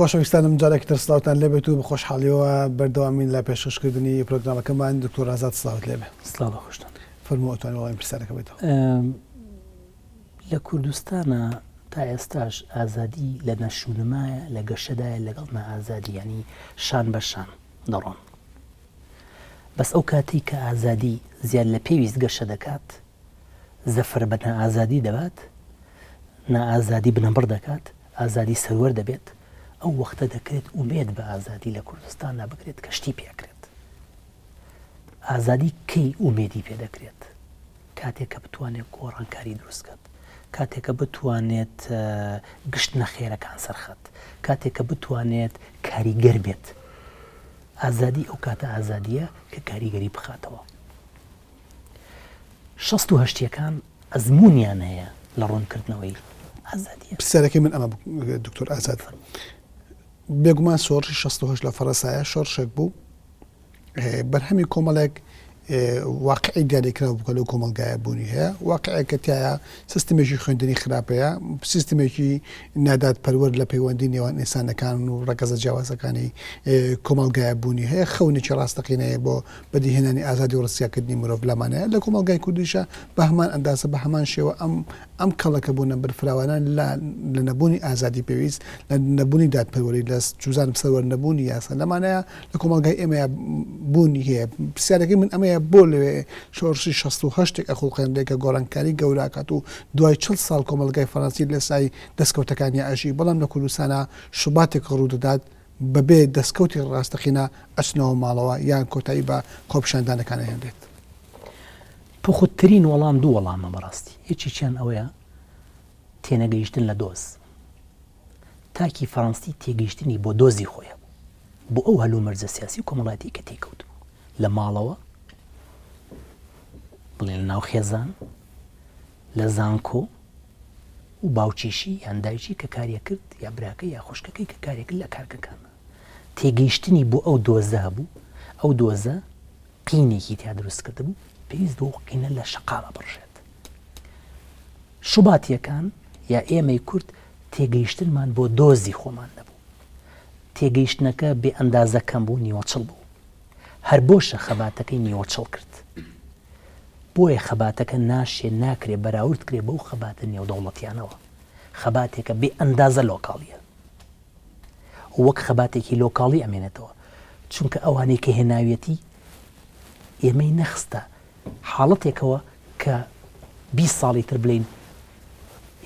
خۆشەویستانم جارێکتر سڵاوتان لێبێت و بە خۆشحاڵیەوە بەردەوامین لە پێشکەشکردنی پرۆگرامەکەمان دکتۆر ئازاد سڵاوت لێبێ. سڵاو خۆشتان. فەرمووەتوانێت وەڵامی پرسیارەکە بێتەوە. لە کوردستانە تا ئێستاش ئازادی لە نەشونمایە لە گەشەدایە لەگەڵ نەئازادی، ینی شان بە شان دەڕۆن. بەس ئەو کاتی کە ئازادی زیاد لە پێویست گەشە دەکات، زەفەر بە نەئازادی دەبات، نەئازادی بنەبڕ دەکات، ئازادی سەروەر دەبێت، ئەو وەختە دەکرێت ئومێد بە ئازادی لە کوردستاندا بکرێت کە شتی پێکرێت. ئازادی کەی ئومێدی پێ دەکرێت؟ کاتێک کە بتوانێت گۆڕانکاری دروستکات، کاتێک کە بتوانێت گشت نەخێرەکان سەرخەت، کاتێک کە بتوانێت کاریگەر بێت. ئازادی ئەو کاتە ئازادیە کە کاریگەری بخاتەوە. 68یەکان ئەزموونیان هەیە لە ڕوونکردنەوەی ئازادیە. پرسیارەکەی من ئەمە دکتۆر ئازاد، بێگومان شۆڕشی 68 لە فەڕەنسایە شۆڕشێک بوو بەرهەمی کۆمەڵێک واقعی دیاریکراوە بکە لەو کۆمەلگایە بوونی هەیە، واقعەکە تایە سیستمێکی خوێندنی خراپەیە، سیستمێکی نادات پەروەر لە پەیوەندی نێوان ئینسانەکان و ڕەگەزە جیاوازەکانی کۆمەلگایە بوونی هەیە، خەونێکی ڕاستەقینەیە بۆ بەدیهێنانی ئازادی و ڕستیاکردنی مرۆڤ لەمانەیە. لە کۆمەلگای کوردیشە بە هەمان ئەندازە بە هەمان شێوە ئەم کەڵەکە بوونە بەرفراوانان لە نەبوونی ئازادی پێویست، لە نەبوونی دادپەروەری، لە جوزان سەروەر نەبوونی یاسا لەمانەیە لە کۆمەلگای ئێمە بوونی هەیە. پرسیارەکەی من ئەمەیە بۆ لەوێ شۆڕشی 68 ئەخڵقێنرێکە گۆڕانکاری گەوراکات و دوای 40 ساڵ کۆمەلگای فەڕەنسی لەسای دەستکەوتەکانی ئاژی، بەڵام لە کوردستانە شوباتێک ڕوودەدات بەبێ دەستکەوتی ڕاستەقینە ئەچنەوە ماڵەوە یان کۆتایی بە کۆپشاندانەکانە هێنرێت. پخوترین وەڵام دوو وەڵامە بەڕاستی. یەکێکیان ئەوەیە تێنەگەیشتن لە دۆز. تاکی فەڕەنسی تێگەیشتنی بۆ دۆزی خۆیە بۆ ئەو هەلوو مەرجە سیاسی و کۆمەڵایەتی کە تێکەوت لە ماڵەوە، بڵێن لە ناو خێزان، لە زانکۆ و باوچیشی یان دایکی کە کاریە کرد یا براکە یا خوشکەکەی کە کارێک کرد لە کارگەکانە. تێگەیشتنی بۆ ئەو دۆزە هەبوو، ئەو دۆزە قینێکی تیا دروست کرده بوو، پێویست بۆ قینە لە شەقامە بڕژێت. شوباتیەکان یا ئێمەی کورد تێگەیشتنمان بۆ دۆزی خۆمان نەبوو. تێگەیشتنەکە بێ ئەندازە کەم بوو، نیوەچڵ بوو. هەر بۆشە خەباتەکەی نیوەچڵ کرد. بۆیە خەباتەکە ناشێ ناکرێ بەراورد کرێ بەو خەباتە نێودەوڵەتیانەوە. خەباتێکە بێ ئەندازە لۆکاڵیە، وەک خەباتێکی لۆکاڵی ئەمێنێتەوە، چونکە ئەوانەی کە هێناویەتی ئێمەی نەخستە حاڵەتێکەوە کە 20 ساڵی تر بڵین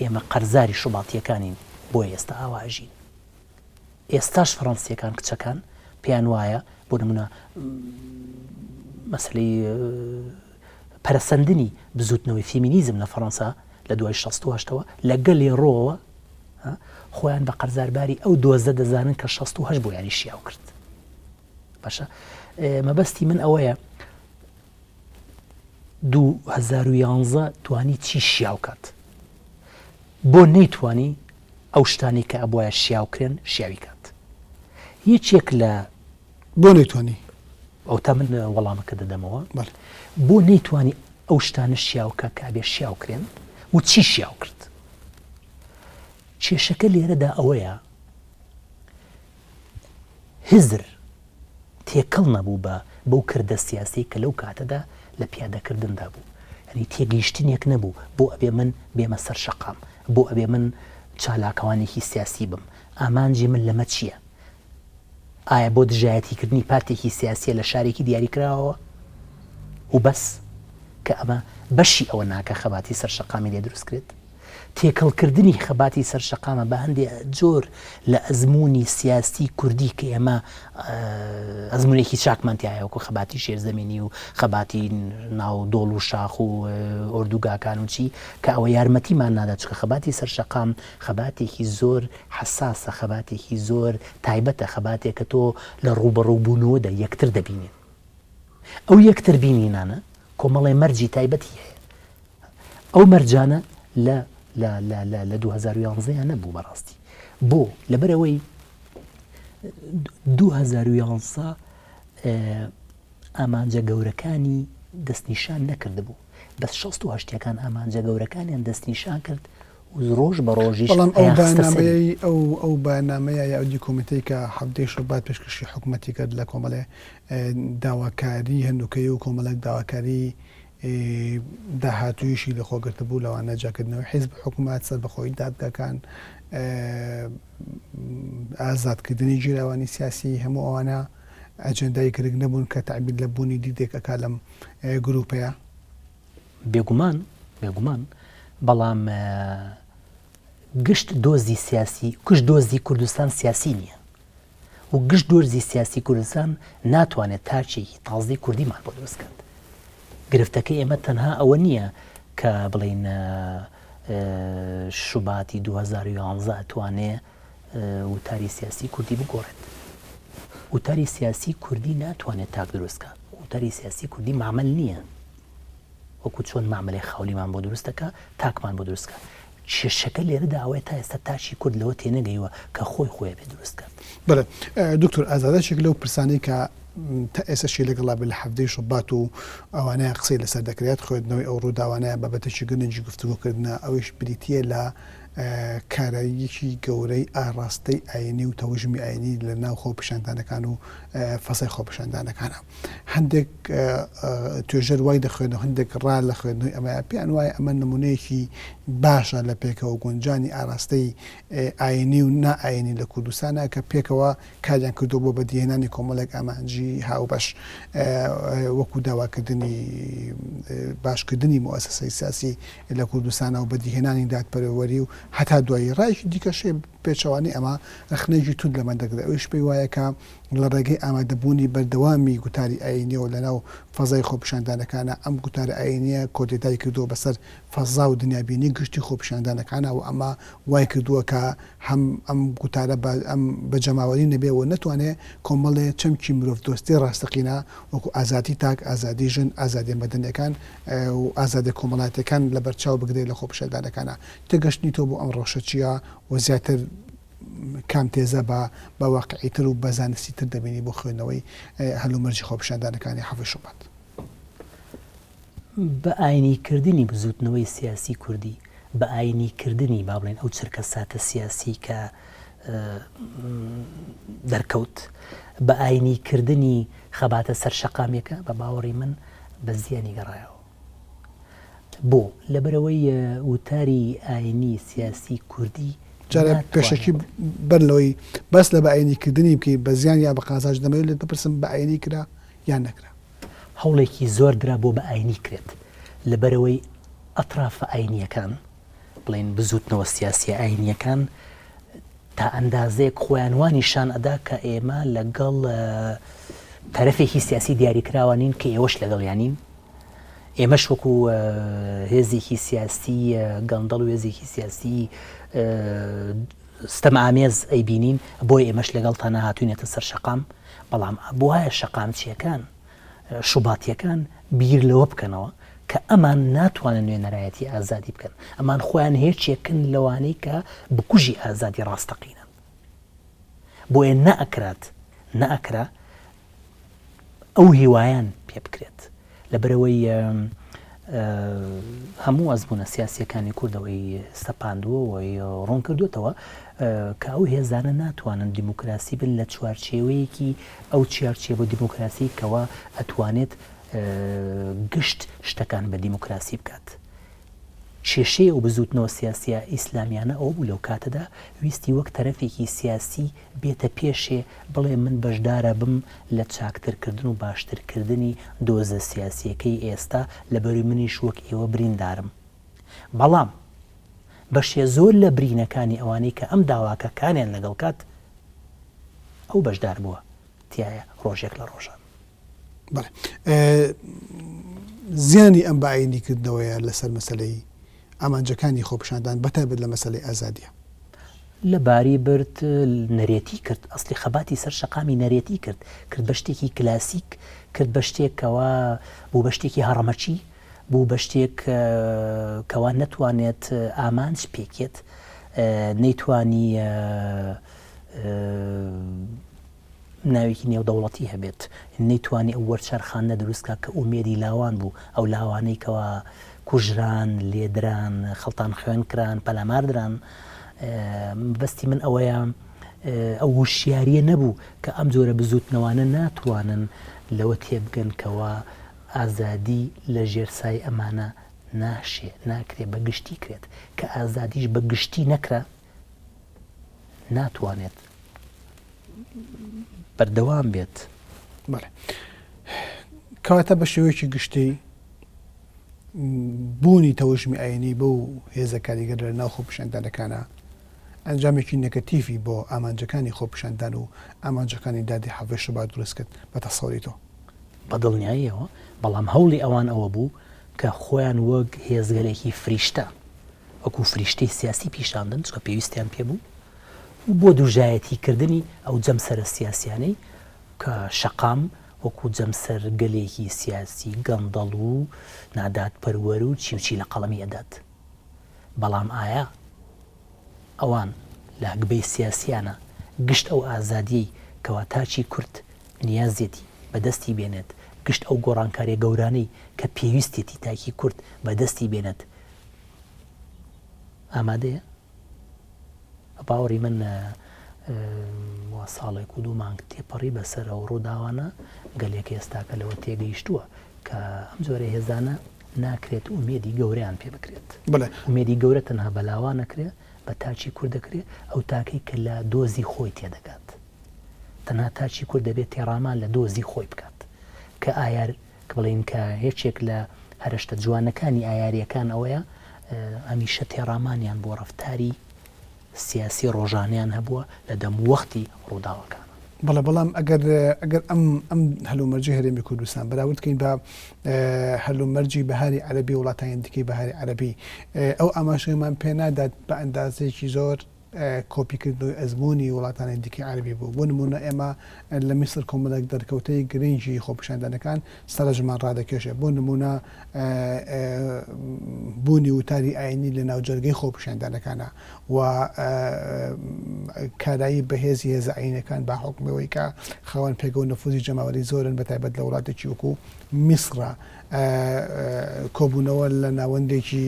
ئێمە قەرزاری شوباتیەکانین، بۆیە ئێستا ئاواژین. ئێستاش فەڕەنسیەکان کچەکان پێیان وایە، بۆ نمونە مەسەلەی پەرەسەندنی بزوتنەوەی فێمینیزم لە فەڕەنسا لە دوای 68ەوە لەگەڵێ ڕۆوە خۆیان بە قەرزارباری ئەو دۆزە دەزانن کە 68 بۆ یانی شیاو کرد. باشە، مەبەستی من ئەوەیە 2011 توانی چی شیاو کات بۆ نەیتوانی ئەو شتانی کە ئەبووایە شیاوکرێن شیاوی کات. یەکێک لە بۆ نەیتوانی ئەو تا من وەڵامەکە دەدەمەوە، بۆ نەیتوانی ئەو شتانە شیاوکە کە ئەبێ شیاوکرێن و چی شیاو کرد. کێشەکە لێرەدا ئەوەیە هزر تێکەڵ نەبوو بەو کردە سیاسی کە لەو کاتەدا لە پیادەکردندا بوو. ینی تێگەیشتنێک نەبوو بۆ ئەبێ من بێمە سەر شەقام، بۆ ئەبێ من چالاکەوانێکی سیاسی بم. ئامانجی من لەمە چییە؟ ئایا بۆ دژایەتیکردنی پارتێکی سیاسیە لە شارێکی دیاریکراوە و بەس کە ئەمە بەشی ئەوە ناکە خەباتی سەرشەقامی لێ دروستکرێت؟ تێکەڵکردنی خەباتی سەرشەقامە بە هەندێک جۆر لە ئەزمموی سیاسی کوردی کە ئێمە ئەزمونێکی چاکمانتیایەوەکو خەباتی شێرزەمینی و خەباتی ناو دۆڵ و شاخ و ئۆردوگاکان و چی کە ئەوە یارمەتیمان نادات، چکە خەباتی سەرشەقام خەباتێکی زۆر حساسە، خەباتێکی زۆر تایبەتە، خەباتێک کە تۆ لە ڕوبەڕووبوونەوەدا یەکتر دەبینێت. ئەو یەکتر بینینانە کۆمەڵی مەرجی تایبەتی هەیە. ئەو مەرجانە لە 2011 نەبوو بەڕاستی. بۆ لەبەرەوەی 2011 ئامانجە گەورەکانی دەستنیشان نەکرد بوو، بەس 68یەکان ئامانجە گەورەکانیان دەستنیشان کرد و ڕۆژ بە ڕۆژیش بەڵام ئەو هەیەخستە سەری. بەنامەیە ئەو بەنامەیە یا ئەو دیکۆمنتەی کە هەفتەی شەبات پێشکەشی حکوومەتی کرد لە کۆمەڵێ داواکاری هەندووکەی و کۆمەڵک داواکاری داهاتوویشی لە خۆگرتە بوو لەوانە جاکردنەوەی حیزب حکوومەت سەر بەخۆی دادگاکان ئازادکردنی جیراوانی سیاسی هەموو ئەوانە ئەجەندای گرنگ نەبوون کە تعبیر لە بوونی دیدێکەکە لەم گروپەیە. بێگومان بەڵام گشت دۆزی سیاسی گشت دۆزی کوردستان سیاسی نییە و گشت دۆزی سیاسی کوردستان ناتوانێت تاچێکی تازەی کوردیمان بۆ دروستکات. گرفتەکەی ئێمە تەنها ئەوە نییە کە بڵین شوباتی 2011 توانێ وتاری سیاسی کوردی بگۆڕێت. وتاری سیاسی کوردی ناتوانێت تاک دروستکات. وتاری سیاسی کوردی معمەل نییە وەکو چۆن معمەلەی خاولیمان بۆ دروستەکە تاکمان بۆ دروستکە. کێشەکە لێرەدا ئەوەیە تا ئێستا تاشی کورد لەوە تێنەگەیوە کە خۆی بێ دروستکات. بەڵێ دکتۆر ئازادەشێک لەو پرسانەی کە تا ئێستاشی لەگەڵا بە لە هەفتەی شەبات و ئەوانەیە قسەی لەسەر دەکرێت خوێندنەوەی ئەو ڕووداوانەیە بابەتێکی گرنگی گفتوگۆکردنە ئەوەش بریتیە لە کاراییەکی گەورەی ئاڕاستەی ئاینی و تەوژمی ئاینی لە ناو خۆپیشاندانەکان و فەسای خۆپیشاندانەکانە. هەندێک توێژەر وای دەخوێنەوە هەندێک ڕا لە خوێندنەوەی ئەمە پێیان وایە ئەمە نمونەیەکی باشە لە پێکەوە گونجانی ئاراستەی ئاینی و نائاینی لە کوردستانە کە پێکەوە کاریان کردو بۆ بەدیهێنانی کۆمەڵێک ئامانجی هاوبەش وەکو داواکردنی باشکردنی مؤسسەی سیاسی لە کوردستانە و بەدیهێنانی دادپەروەری و هەتا دوایی ڕایشی دیکەشێ پێچەوانی ئەمە رەخنەیەکی تود لەمە دەگرێت. ئەوش پێی وایە کە لە ڕێگەی ئامادەبوونی بەردەوامی گوتاری ئاینیەوە لەناو فەزای خۆپیشاندانەکانە ئەم گوتارە ئاینیە کۆدێتای کردووە بەسەر فەزا و دنیابینی گشتی خۆپیشاندانەکانە و ئەمە وای کردووە کە هەم ئەم گوتارە ئەم بەجەماوەری نەبێەوە نەتوانێت کۆمەڵێ چەمکی مرۆڤ دۆستی ڕاستەقینە وەکو ئازادی تاک ئازادی ژن ئازادی مەدەنیەکان و ئازادی کۆمەڵاتەکان لە بەرچاو بگرێت لە خۆپیشاندانەکانە. تێگەشتنی تۆ بۆ ئەم ڕۆژە چییە و زیاتر کام تێزە بە واقعیتر و بەزانستیتر دەبینی بۆ خوێندنەوەی هەلومەرجی خۆپیشاندانەکانی هەفتەی شەبات. بە ئاینیکردنی بزوتنەوەی سیاسی کوردی بە ئاینیکردنی با بڵێن ئەو چرکە ساتە سیاسی کە دەرکەوت بە ئاینیکردنی خەباتە سەر شەقامێکە بە باوەڕی من بە زیانی گەڕایەوە. بۆ لەبەرەوەی وتاری ئاینی سیاسی کوردی جارە پێشەکی بەرلەوەی بەس لە بە ئاینیکردنی بکەی بە زیان یا بە قازاش دەمەوێت لێت بپرسم بە ئاینی کرا یان نەکرا. هەوڵێکی زۆر درا بۆ بە ئاینی کرێت لەبەرەوەی ئەطرافە ئاینیەکان بڵێن بزوتنەوە سیاسی ئاینیەکان تا ئەندازەیەک خۆیانوانیشان ئەدا کە ئێمە لەگەڵ تەرەفێکی سیاسی دیاریکراوانین کە ئێوەش لەگەڵیانین. ئێمەش وەکو هێزێکی سیاسی گەندەڵ و هێزێکی سیاسی ستەمامێز ئەیبینین بۆی ئێمەش لەگەڵ تەنە هاتوینێتە سەر شەقام. بەڵام بۆایە شەقامچیەکان شوباتیەکان بیر لەوە بکەنەوە کە ئەمان ناتوانن نوێنەرایەتی ئازادی بکەن. ئەمان خۆیان هێرچێکن لەوانەی کە بکوژی ئازادی ڕاستەقینن. بۆیە نەئەکرا ئەو هیوایان پێ بکرێت لەبەرەوەی هەموو ئەزبوونە سیاسیەکانی کوردەوەی سەپاندووەوەی ڕوون کردوێتەوە کە ئەو هێزانە ناتوانن دیموکراسی بن لە چوارچێوەیەکی ئەو چارچێ بۆ دیموکراسی کەەوە ئەتوانێت گشت شتەکان بە دیموکراسی بکات. کێشەیە ئەو بزوتنەوە سیاسیە ئیسلامیانە ئەو بوو لەو کاتەدا ویستی وەک تەرەفێکی سیاسی بێتە پێشێ بڵێ من بەشدارە بم لە چاکترکردن و باشترکردنی دۆزە سیاسیەکەی ئێستا لەبەروی منیش وەک ئێوە بریندارم. بەڵام بەشێ زۆر لە برینەکانی ئەوانەی کە ئەم داواکەکانیان لەگەڵ کات ئەو بەشدار بووە تایە ڕۆژێک لە ڕۆژان. زیانی ئەم بە ئاینیکردنەوەیە لەسەر مەسەلەی ئامانجەکانی خۆپیشاندان بەتایبەت لە مەسەلەی ئازادیە لە باری برد نەرێتی کرد. ئەسلی خەباتی سەر شەقامی نەرێتی کرد بە شتێکی کلاسیک کرد بە شتێکەوە بوو بە شتێکی هەڕەمەچی بوو بە شتێک کەوا نەتوانێت ئامانج پێکێت نەیتوانی ناوێکی نێودەوڵەتی هەبێت نەیتوانی ئەو وەرچەرخانە دروستکە کە ئومێدی لاوان بوو ئەو لاوانەی کەەوە کوژران لێدران خەڵتان خوێن کران پەلاماردران بەستی من ئەوەیە ئەو وشیاریە نەبوو کە ئەم جۆرە بزوتنەوانە ناتوانن لەوە تێبگەن کەوا ئازادی لە ژێرسای ئەمانە ناکرێت بە گشتی کرێت کە ئازادیش بە گشتی نەکرا ناتوانێت بەردەوام بێت. بەڵێ کەواتە بە شێوەیەکی گشتی بوونی تەوژمی ئاینی بۆ هێزە کاریگەر لە ناو خۆپیشاندانەکانە ئەنجامێکی نەگەتیڤی بۆ ئامانجەکانی خۆپیشاندان و ئامانجەکانی دادی حەڤێ شەبات دروست کرد بە تەسەووریتەوە بە دڵنیاییەوە. بەڵام هەوڵی ئەوان ئەوە بوو کە خۆیان وەک هێزگەلێکی فریشتە وەکو فریشتەی سیاسی پیشاندن چکە پێویستیان پێبوو بۆ دوژایەتیکردنی ئەو جەمسەرە سیاسیانەی کە شەقام وەکو جەمسەر گەلێکی سیاسی گەندەڵ و نادات پەروەر و چیوچی لە قەڵەمی ئەدات. بەڵام ئایا ئەوان لە هەگبەی سیاسیانە گشت ئەو ئازادیەی کەوا تاچی کورد نیازێتی بەدەستی بێنێت گشت ئەو گۆڕانکاریە گەورانەی کە پێویستێتی تاکی کورد بەدەستی بێنێت ئامادەیە؟ باوەڕی من ساڵێک و 2 مانگ تێپەڕی بەسەر ئەو ڕووداوانە گەلێک ئێستاکە لەوە تێگەیشتووە کە ئەم جۆرە هێزانە ناکرێت ئومێدی گەورەیان پێ بکرێت. ئومێدی گەورە تەنها بەلاوا نەکرێت بە تاچی کورد دەکرێت ئەو تاکەی کە لە دۆزی خۆی تێدەگات تەنها تاچی کورد دەبێت تێڕامان لە دۆزی خۆی بکات کە ئایار کە بڵێن کە هیچێک لە هەرشتە جوانەکانی ئایاریەکان ئەوەیە ئەمیشە تێڕامانیان بۆ ڕەفتاری سیاسی ڕۆژانیان هەبووە لە دەموەختی ڕووداوەکان. بەڵام ئەگەر ئەم هەلومەرجی هەرێمی کوردستان بەراوردکەین بە هەلومەرجی بەهاری عەرەبی وڵاتانی دیکەی بەهاری عەرەبی ئەو ئاماژەیەمان پێ نادات بە ئەندازەیەکی زۆر کۆپیکردنەوەی ئەزمموی وڵاتانی دیکەی عەرەبی بوو. بۆ نمونە ئێمە لە میسر کۆمەڵێک دەرکەوتەی گرنگی خۆپیشاندانەکان سەرنجمان ڕادەکێشێ. بۆ نمونە بوونی وتاری ئاینی لە ناوجەرگەی خۆپیشاندانەکانە و کارایی بەهێزی هێزە ئاینەکان با حکمەوەی کە خاوەن پێگە و نەفوزی جەماوەری زۆرن بەتایبەت لە وڵاتێکی وەکو میسرە کۆبوونەوە لە ناوەندێکی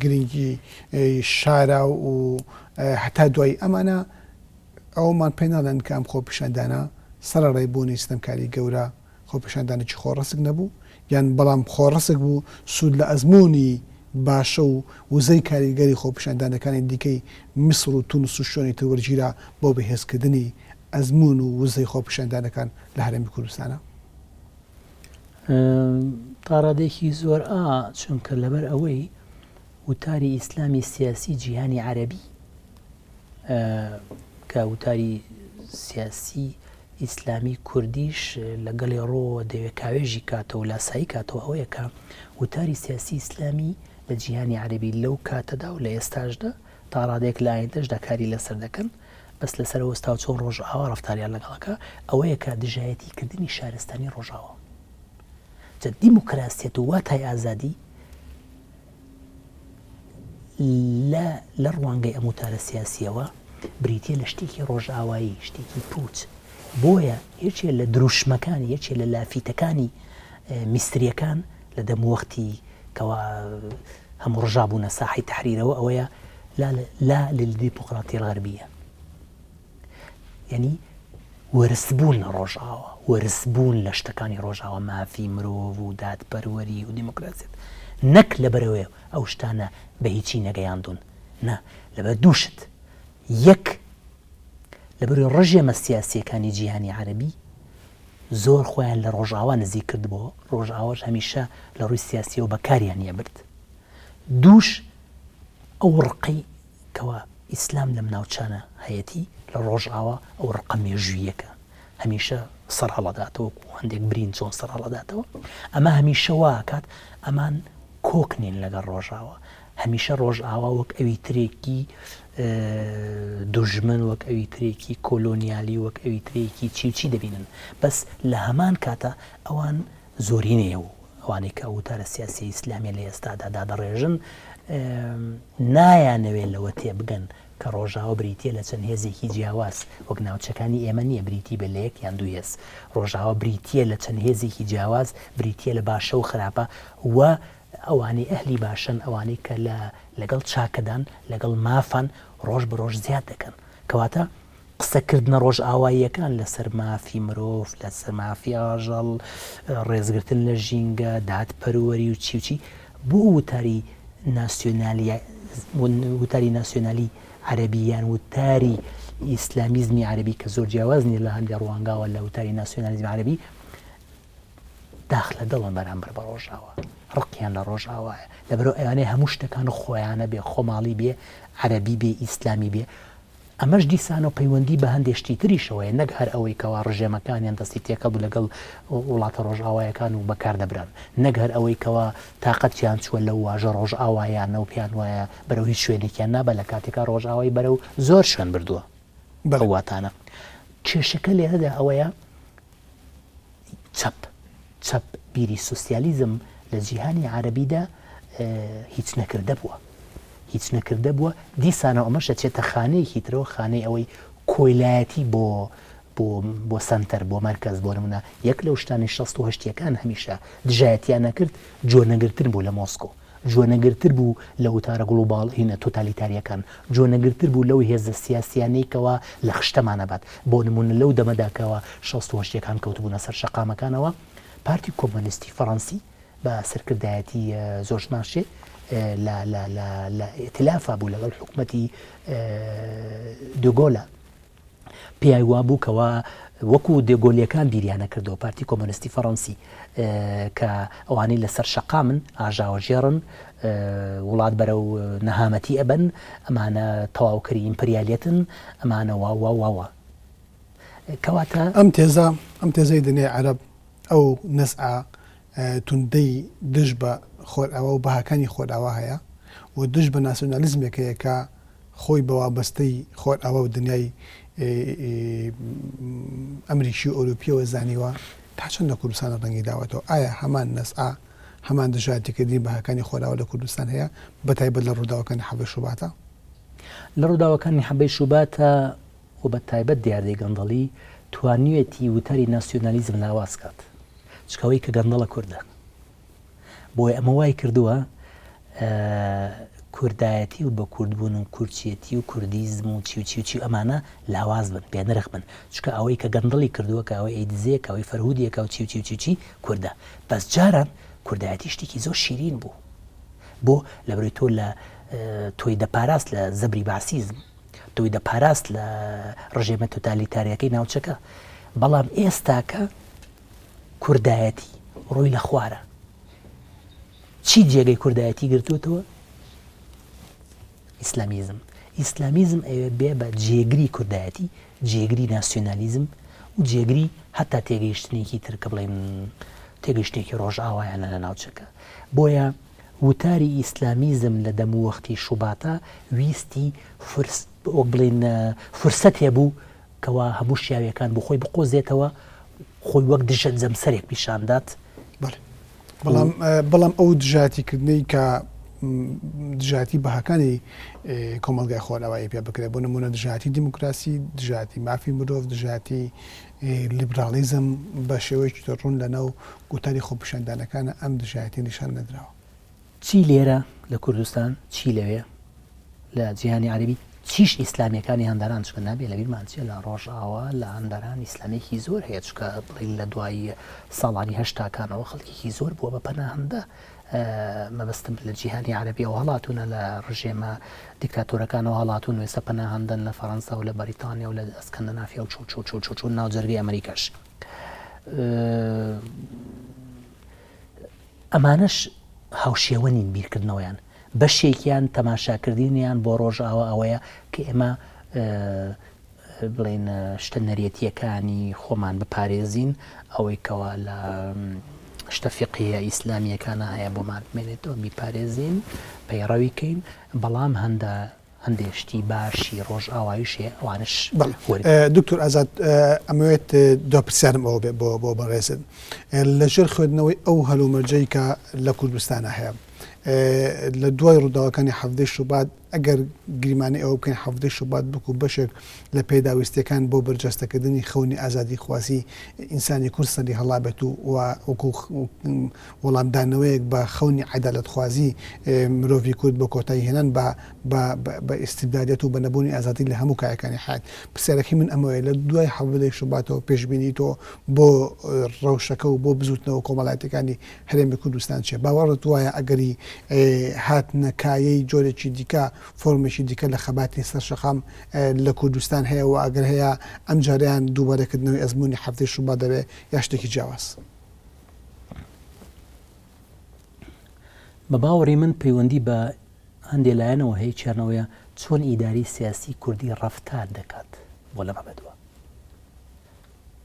گرنگی شارە و هەتا دوای ئەمانە ئەومان پێ ناڵێن کە ئەم خۆپیشاندانە سەرەڕێی بوونی سیستەمکاری گەورە خۆپیشاندانێکی خۆڕەسک نەبوو یان بەڵام خۆڕەسک بوو سوود لە ئەزمموی باشە و وزەی کاریگەری خۆپیشاندانەکانی دیکەی میسر و تونس و شوێنی تر وەرگیرا بۆ بەهێزکردنی ئەزممون و وزەی خۆپیشاندانەکان لە هەرێمی کوردستانە. تا ڕادێکی زۆر چونکە لەبەر ئەوەی وتاری ئیسلامی سیاسی جیهانی عەرەبی کە وتاری سیاسی ئیسلامی کوردیش لەگەڵی ڕۆ دەوێت کاوێژی کاتەوە و لاسایی کاتەوە ئەوەیە کە وتاری سیاسی ئیسلامی لە جیهانی عەرەبی لەو کاتەدا و لە ئێستاشدا تا ڕادێک لە ئایندەشدا کاری لەسەر دەکەن بەس لەسەر وەستا و چۆن ڕۆژئاوا ڕەفتاریان لەگەڵەکە ئەوەیە کە دژایەتیکردنی شارستانی ڕۆژاوە دیموکراسیەت و واتای ئازادی لە ڕوانگەی ئەم وتارە سیاسیەوە بریتیە لە شتێکی ڕۆژئاوایی شتێکی پوچ بۆیە یەکێ لە دروشمەکانی یەکێ لە لافیتەکانی میستریەکان لە دەموەختی کەوا هەموو ڕژا بوونە ساحی تەحریرەوە ئەوەیە لا للدیموقراطیە الغەربیە یعنی وەرزبوون لە ڕۆژئاوا وەرزبوون لە شتەکانی ڕۆژئاوا مافی مرۆڤ و دادپەروەری و دیموکراسیەت نەک لەبەرەوەی ئەو شتانە بە هیچی نەگەیاندون نا لەبەر دووشت یەک لەبەروی ڕژێمە سیاسیەکانی جیهانی عەرەبی زۆر خۆیان لە ڕۆژئاوا نزیک کردبەوە ڕۆژئاواش هەمیشە لە ڕووی سیاسیەوە بەکاریان نیەبرد دووش ئەو ڕقەی کەوا ئیسلام لەم ناوچانە هەیەتی لە ڕۆژئاوا ئەو ڕقە مێژوویەکە هەمیشە سەرهەڵەداتەوە و هەندێک برین چۆن سەرهەڵەداتەوە ئەمە هەمیشە واکات ئەمان کۆکنین لەگەڵ ڕۆژئاوا هەمیشە ڕۆژئاوا وەک ئەوی ترێکی دوژمن وەک ئەوی ترێکی کۆلۆنیالی وەک ئەوی ترێکی چی دەبینن بەس لە هەمان کاتە ئەوان زۆرینەیە و ئەوانەی کە وتارە سیاسی ئیسلامی لە ئێستادا دادەڕێژن نایانەوێت لەوە تێبگەن کە ڕۆژاوە بریتیە لە چەند هێزێکی جیاواز وەک ناوچەکانی ئێمە نییە بریتی بە لە یەک یان دوو هێز ڕۆژاوە بریتیە لە چەند هێزێکی جیاواز بریتیە لە باشە و خراپە و ئەوانەی ئەهلی باشن ئەوانەی کە لەگەڵ چاکەدان لەگەڵ مافان ڕۆژ بە ڕۆژ زیاد دەکەن کەواتە قسەکردنە ڕۆژ ئاواییەکان لەسەر مافی مرۆڤ لەسەر مافی ئاژەڵ ڕێزگرتن لە ژینگە دادپەروەری و چی بۆ وتاری ناسیۆنالی عەرەبییان وتاری ئیسلامیزمی عەرەبی کە زۆر جیاوازنی لە هەندێک ڕوانگاوە لە وتاری ناسیۆنالیزمی عەرەبی داخلە دڵن بەرامبەر بە ڕۆژاوە ڕقیان لە ڕۆژاوایە لەبەرەوە ئەوانەیە هەموو شتەکان خۆیانە بێ خۆماڵی بێ عەرەبی بێ ئیسلامی بێ ئەمەش دیسانە و پەیوەندی بە هەندێک شتی تریشەوەیە نەک هەر ئەوەی کەوا ڕژێمەکانیان دەستی تێکەڵ بوو لەگەڵ وڵاتە ڕۆژئاوایەکان و بەکاردەبران نەک هەر ئەوەی کەوا تااقەتیان چووە لە واژە ڕۆژئاوایانە و پیان وایە بەرەو هیچ شوێنێکیان نابە لە کاتێکا ڕۆژئاوای بەرەو زۆر شوێن بردووە بەڵواتانە کێشەکە لێرەدا ئەوەیە چەپ بیری سوسیالیزم لە جیهانی عەرەبیدا هیچ نەکردە بووە دیسانە ئەمەشە چێتە خانەیەکی ترەوە خانەی ئەوەی کۆیلایەتی بۆ سنتەر بۆ مەرکەز بۆ نمونە یەک لەو شتانی 1970ەکان هەمیشە دژایەتیان نەکرد جۆنەگرتن بوو لە مۆسکۆ جۆنەگرتر بوو لە وتارە گڵۆباڵ هینە تۆتالیتاریەکان جۆنەگرتر بوو لەو هێزە سیاسیانەیەکەوە لە خشتەمانە بات بۆ نمونە لەو دەمەداکەوە 1970ەکان کەوتبوونە سەر شەقامەکانەوە پارتی کۆمۆنیستی فەڕەنسی بە سەرکردایەتی زۆر ماشێ لە ئێتلافا بوو لەگەڵ حکومەتی دۆگۆلە پێی وا بوو کەوا وەکو دێگۆلیەکان بیریانە کردەوە پارتی کۆمۆنیستی فەڕەنسی کە ئەوانەی لەسەر شەقامن ئاژاوەژێڕن وڵات بەرەو نەهامەتی ئەبن ئەمانە تەواوکەری ئیمپریالیەتن ئەمانە واوە کەواتە ئەم تێزەی دنیای عەرەب ئەو نەزعە توندەی دژ بە خۆرئاوا و بەهاکانی خۆرئاوا هەیە و دژ بە ناسیۆنالیزمێکەیە کە خۆی بە وابەستەی خۆرئاوا و دنیای ئەمریکی و ئەوروپیەوە زانیوە تا چەند لە کوردستانە ڕەنگی داوەتەوە ئایا هەمان نەزعە هەمان دژایەتیکردنی بەهاکانی خۆرئاوا لە کوردستان هەیە بەتایبەت لە ڕووداوەکانی حەبەی شوباتە لە ڕووداوەکانی حەبەی شوباتە و بەتایبەت دیاردەی گەندەڵی توانیوێتی وتاری ناسیۆنالیزم لاواز کات چکەوەی کە گەندەڵە کووردە بۆی ئەمە وای کردووە کوردایەتی و بە کوردبوون و کورچێتی و کوردیزم و چی ئەمانە لاواز بن بێنرخ بن چکە ئەوەی کە گەندەڵی کردووە کە ئەوەی ئەیدزەیە ئەوەی فەرهودیەکە و چی کووردە بەس جاران کوردایەتی شتێکی زۆر شیرین بوو بۆ لەبەرەوەی تۆ لە تۆی دەپاراست لە زەبری باسیزم تۆی دەپاراست لە ڕژێمە تۆتالیتاریەکەی ناوچەکە بەڵام ئێستاکە کوردایەتی ڕووی لە خوارە چی جێگەی کوردایەتی گرتووەتەوە ئیسلامیزم ئەوێ بێ بە جێگری کوردایەتی جێگری ناسیۆنالیزم و جێگری هەتا تێگەیشتنێکی تر کە بڵێن تێگەیشتێکی ڕۆژئاوایانە لە ناوچەکە بۆیە وتاری ئیسلامیزم لە دەم و وەختی شوباتە ویستی وەک بڵێن فرسەت هێبوو کەوا هەموو شیاویەکان بۆ خۆی بقۆزێتەوە خۆی وەک دژە جەمسەرێک پیشاندات بەڵام ئەو دژاتیکردنەی کە دژاتی بەهاکانی کۆمەلگای خۆرئاوایی پێ بکرێت بۆ نمونە دژاتی دیموکراسی دژاتی مافی مرۆڤ دژاتی لیبرالیزم بە شێوەیەکی ڕوون لەناو گوتاری خۆپیشاندانەکانە ئەم دژاتی نیشان نەدراوە چی لێرە لە کوردستان چی لەوێ لە جیهانی عەرەبی چیش ئیسلامیەکانی هەندەران چکە نابێ لە بیرمان چیە لە ڕۆژئاوا لە هەندەران ئیسلامێکی زۆر هەیە چکە بڵێن لە دوای ساڵانی هەشتاکانەوە خەڵکێکی زۆر بووە بە پەناهەندە مەبەستم لە جیهانی عەرەبیەوە هەڵاتونە لە ڕژێمە دیکتاتۆرەکانەوە هەڵاتون و ئێستا پەناهەندن لە فەڕەنسا و لە بەریتانیا و لە ئەسکەندەنافیا و چۆ ناو جەرگەی ئەمریکاش ئەمانەش هاوشێوە نین بیرکردنەوەیان بەشێکیان تەماشاکردنیان بۆ ڕۆژئاوا ئەوەیە کە ئێمە بڵێن شتە نەرێتیەکانی خۆمان بپارێزین ئەوەی کەوا لە شتە فیقهیە ئیسلامیەکانە هەیە بۆمان بمێنێتەوە بیپارێزین پەیڕەویکەین بەڵام هەندێشتی باشی ڕۆژئاواییش هەیە ئەوانش دکتۆر ئازاد ئەمەوێت دو پرسیارم ئەوە بێ بۆ بەڕێزت لەژێر خوێندنەوەی ئەو هەلومەرجەی کە لە کوردستانە هەیە لە دوای ڕووداوەکانی هەفتەی شوبات ئەگەر گریمانی ئەوە بکەین حەفتەی شوبات بکو بەشێک لە پێداویستیەکان بۆ بەرجەستەکردنی خەونی ئازادی خواسی ئینسانی کورد سەری هەڵابێت و وەکو وەڵامدانەوەیەک بە خەونی عەدالەتخوازی مرۆڤی کورد بە کۆتایی هێنان بە ئیستیبدادیەت و بە نەبوونی ئازادی لە هەموو کایەکانی حیات. پرسیارەکەی من ئەمەوەیە لە دوای حەفتەی شوباتەوە پێشبینی تۆ بۆ ڕەوشەکە و بۆ بزوتنەوە کۆمەڵایەتەکانی هەرێمی کوردستان چێ؟ باوەڕت وایە ئەگەری هاتنەکایەی جۆرێکی دیکە فۆرمێکی دیکە لە خەباتی سەرشەقام لە کوردستان هەیە و ئەگەر هەیە ئەم جاریان دووبارەکردنەوەی ئەزمموی هەفتەی شوبات دەبێت یا شتێکی جیاواز؟ بە باوەڕی من پەیوەندی بە هەندێک لایەنەوە هەیە چێرنەوەیە چۆن ئیداری سیاسی کوردی ڕەفتار دەکات بۆ لەمە بەدووە،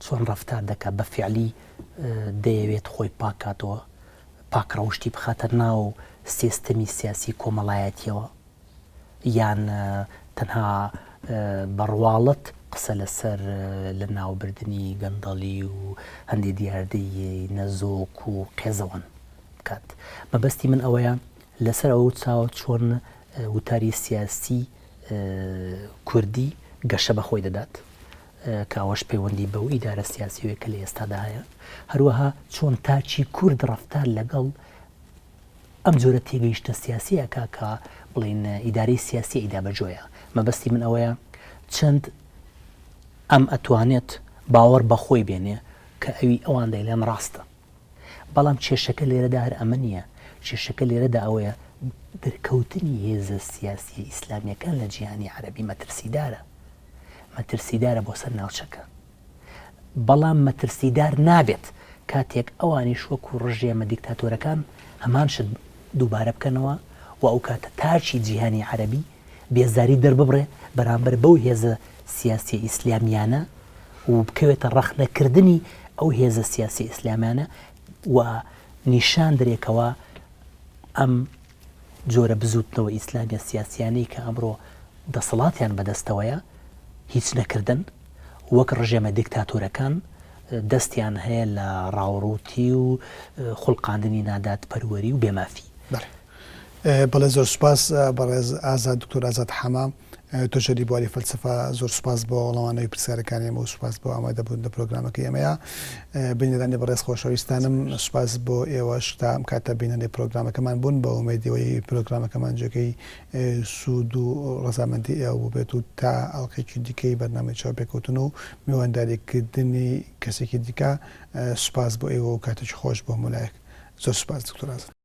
چۆن ڕەفتار دەکات بە فیعلی دەیەوێت خۆی پاکاتەوە، پاکڕەوشتی بخاتە ناو سیستەمی سیاسی کۆمەڵایەتیەوە، یان تەنها بەڕواڵەت قسە لەسەر لە ناوبردننی گەندەڵی و هەندێک دیاردەی نەزۆک و قێزەوەن بکات. مەبەستی من ئەوەیە لەسەر ئەوە چاوە چۆن وتاری سیاسی کوردی گەشە بەخۆی دەدات کە ئەوەش پەیوەندی بەو ئیدارە سیاسیوەیە کە لە ئێستادا هەیە، هەروەها چۆن تاچی کورد ڕەفتار لەگەڵ ئەم جۆرە تێگەیشتە سیاسیەکە کە بڵین ئیدارەی سیاسی ئیدا بەجۆیە. مەبەستی من ئەوەیە چەند ئەم ئەتوانێت باوەڕ بەخۆی بێنێ کە ئەوی ئەوان دەیڵێن ڕاستە، بەڵام کێشەکە لێرەدا هەر ئەمە نییە، کێشەکە لێرەدا ئەوەیە دەرکەوتنی هێزە سیاسی ئیسلامیەکان لە جیهانی عەرەبی مەترسیدارە بۆ سەر ناوچەکە، بەڵام مەترسیدار نابێت کاتێک ئەوانیش وەکو ڕژێمە دیکتاتۆرەکان هەمان شت دووبارە بکەنەوە و ئەو کاتە تاچی جیهانی عەرەبی بێزاری دەرببڕێ بەرامبەر بەو هێزە سیاسی ئیسلامیانە و بکەوێتە ڕەخنەکردنی ئەو هێزە سیاسی ئیسلامیانە و نیشان درێکەوە ئەم جۆرە بزوتنەوە ئیسلامیە سیاسیانەی کە ئەمڕۆ دەسەڵاتیان بەدەستەوەیە هیچ نەکردن، وەک ڕژێمە دیکتاتۆرەکان دەستیان هەیە لە ڕاوڕووتی و خوڵقاندنی نادات پەروەری و بێمافی. بەڵێ زۆر سوپاس بەڕێز ئازاد، دکتۆر ئازاد حەمام، تۆژەری بواری فەلسەفە، زۆر سوپاس بۆ وەڵامانەوەی پرسیارەکانیەمە و سوپاس بۆ ئامادەبوون لە پرۆگرامەکەی ئێمەیە. بینەرانی بەڕێز خۆشەویستانم، سوپاس بۆ ئێوەش تا ئەم کاتە بینەرەی پرۆگرامەکەمان بوون، بە ئومێدیەوەی پرۆگرامەکەمان جێگەی سوود و ڕەزامەندی ئێوە بێت و تا ئەڵقێکی دیکەی بەرنامەی چاوپێکەوتن و میوانداریکردنی کەسێکی دیکە. سوپاس بۆ ئێوە و کاتێکی خۆش بۆ هەموو لایەک. زۆر سوپاس دکتۆر ئازاد.